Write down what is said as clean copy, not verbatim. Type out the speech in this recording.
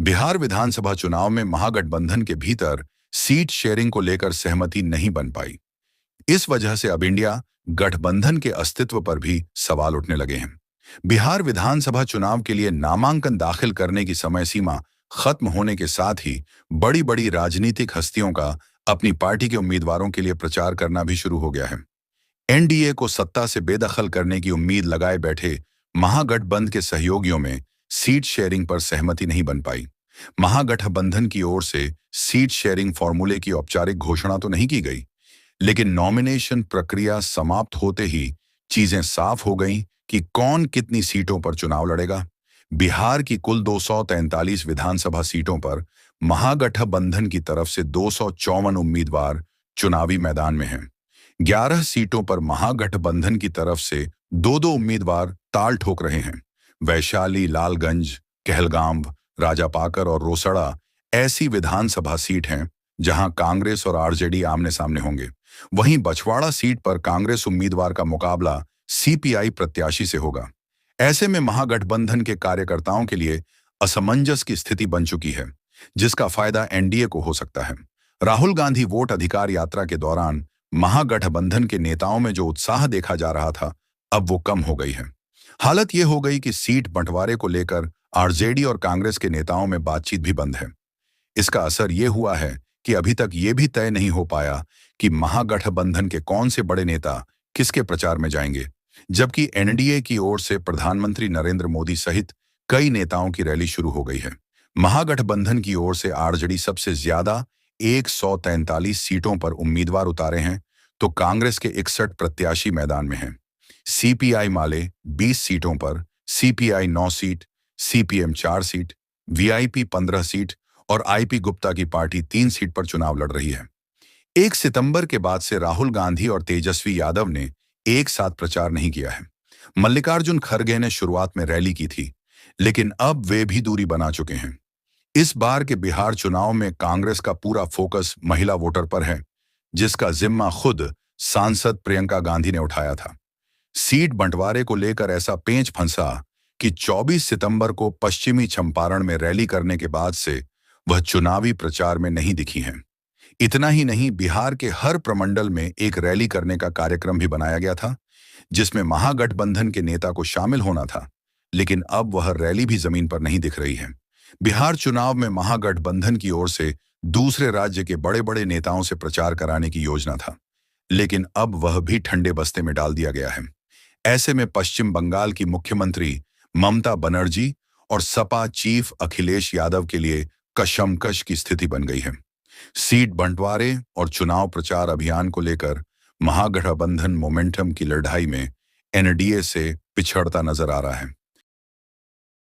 बिहार विधानसभा चुनाव में महागठबंधन के भीतर सीट शेयरिंग को लेकर सहमति नहीं बन पाई। इस वजह से अब इंडिया गठबंधन के अस्तित्व पर भी सवाल उठने लगे हैं। बिहार विधानसभा चुनाव के लिए नामांकन दाखिल करने की समय सीमा खत्म होने के साथ ही बड़ी बड़ी राजनीतिक हस्तियों का अपनी पार्टी के उम्मीदवारों के लिए प्रचार करना भी शुरू हो गया है। एनडीए को सत्ता से बेदखल करने की उम्मीद लगाए बैठे महागठबंधन के सहयोगियों में सीट शेयरिंग पर सहमति नहीं बन पाई। महागठबंधन की ओर से सीट शेयरिंग फॉर्मूले की औपचारिक घोषणा तो नहीं की गई, लेकिन नॉमिनेशन प्रक्रिया समाप्त होते ही चीजें साफ हो गईं कि कौन कितनी सीटों पर चुनाव लड़ेगा। बिहार की कुल 243 विधानसभा सीटों पर महागठबंधन की तरफ से 254 उम्मीदवार चुनावी मैदान में हैं। 11 सीटों पर महागठबंधन की तरफ से दो उम्मीदवार ताल ठोक रहे हैं। वैशाली, लालगंज, कहलगांव, राजापाकर और रोसड़ा ऐसी विधानसभा सीट हैं जहां कांग्रेस और आरजेडी आमने सामने होंगे। वहीं बछवाड़ा सीट पर कांग्रेस उम्मीदवार का मुकाबला सीपीआई प्रत्याशी से होगा। ऐसे में महागठबंधन के कार्यकर्ताओं के लिए असमंजस की स्थिति बन चुकी है, जिसका फायदा एनडीए को हो सकता है। राहुल गांधी वोट अधिकार यात्रा के दौरान महागठबंधन के नेताओं में जो उत्साह देखा जा रहा था, अब वो कम हो गई है। हालत ये हो गई कि सीट बंटवारे को लेकर आरजेडी और कांग्रेस के नेताओं में बातचीत भी बंद है। इसका असर ये हुआ है कि अभी तक ये भी तय नहीं हो पाया कि महागठबंधन के कौन से बड़े नेता किसके प्रचार में जाएंगे, जबकि एनडीए की ओर से प्रधानमंत्री नरेंद्र मोदी सहित कई नेताओं की रैली शुरू हो गई है। महागठबंधन की ओर से आरजेडी सबसे ज्यादा 143 सीटों पर उम्मीदवार उतारे हैं, तो कांग्रेस के 61 प्रत्याशी मैदान में हैं। सीपीआई माले 20 सीटों पर, CPI 9 seat, CPM 4 seat, VIP 15 seat और आईपी गुप्ता की पार्टी 3 सीट पर चुनाव लड़ रही है। 1 सितंबर के बाद से राहुल गांधी और तेजस्वी यादव ने एक साथ प्रचार नहीं किया है। मल्लिकार्जुन खड़गे ने शुरुआत में रैली की थी, लेकिन अब वे भी दूरी बना चुके हैं। इस बार के बिहार चुनाव में कांग्रेस का पूरा फोकस महिला वोटर पर है, जिसका जिम्मा खुद सांसद प्रियंका गांधी ने उठाया था। सीट बंटवारे को लेकर ऐसा पेंच फंसा कि 24 सितंबर को पश्चिमी चंपारण में रैली करने के बाद से वह चुनावी प्रचार में नहीं दिखी हैं। इतना ही नहीं, बिहार के हर प्रमंडल में एक रैली करने का कार्यक्रम भी बनाया गया था, जिसमें महागठबंधन के नेता को शामिल होना था, लेकिन अब वह रैली भी जमीन पर नहीं दिख रही है। बिहार चुनाव में महागठबंधन की ओर से दूसरे राज्य के बड़े बड़े नेताओं से प्रचार कराने की योजना था, लेकिन अब वह भी ठंडे बस्ते में डाल दिया गया है। ऐसे में पश्चिम बंगाल की मुख्यमंत्री ममता बनर्जी और सपा चीफ अखिलेश यादव के लिए कशमकश की स्थिति बन गई है। सीट बंटवारे और चुनाव प्रचार अभियान को लेकर महागठबंधन मोमेंटम की लड़ाई में एनडीए से पिछड़ता नजर आ रहा है।